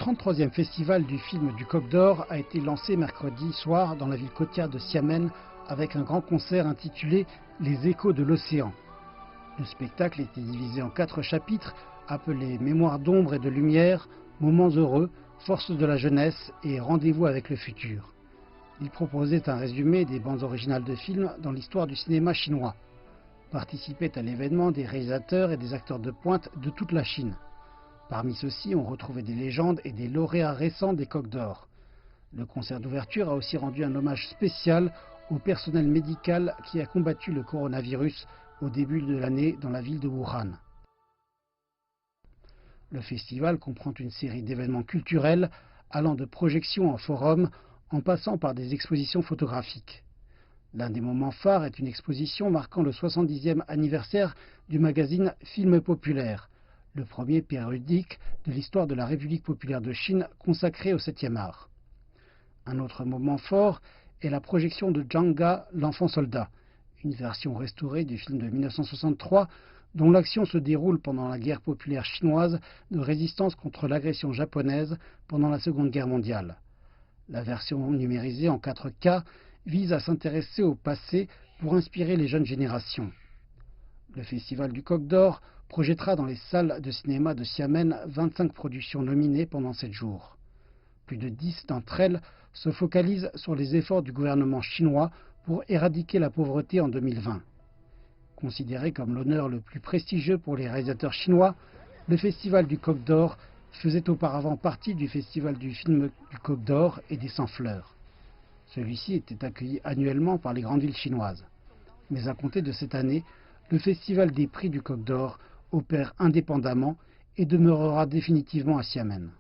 33e festival du film du Coq d'Or a été lancé mercredi soir dans la ville côtière de Xiamen avec un grand concert intitulé Les échos de l'océan. Le spectacle était divisé en 4 chapitres appelés Mémoire d'ombre et de lumière, Moments heureux, Force de la jeunesse et Rendez-vous avec le futur. Il proposait un résumé des bandes originales de films dans l'histoire du cinéma chinois. Participaient à l'événement des réalisateurs et des acteurs de pointe de toute la Chine. Parmi ceux-ci, on retrouvait des légendes et des lauréats récents des Coqs d'Or. Le concert d'ouverture a aussi rendu un hommage spécial au personnel médical qui a combattu le coronavirus au début de l'année dans la ville de Wuhan. Le festival comprend une série d'événements culturels allant de projections en forum en passant par des expositions photographiques. L'un des moments phares est une exposition marquant le 70e anniversaire du magazine Film Populaire, le premier périodique de l'histoire de la République populaire de Chine consacré au 7e art. Un autre moment fort est la projection de Janga, l'enfant soldat, une version restaurée du film de 1963 dont l'action se déroule pendant la guerre populaire chinoise de résistance contre l'agression japonaise pendant la Seconde Guerre mondiale. La version numérisée en 4K vise à s'intéresser au passé pour inspirer les jeunes générations. Le Festival du Coq d'Or projettera dans les salles de cinéma de Xiamen 25 productions nominées pendant 7 jours. Plus de 10 d'entre elles se focalisent sur les efforts du gouvernement chinois pour éradiquer la pauvreté en 2020. Considéré comme l'honneur le plus prestigieux pour les réalisateurs chinois, le Festival du Coq d'Or faisait auparavant partie du Festival du film du Coq d'Or et des 100 fleurs. Celui-ci était accueilli annuellement par les grandes villes chinoises. Mais à compter de cette année, le Festival des prix du Coq d'Or opère indépendamment et demeurera définitivement à Xiamen.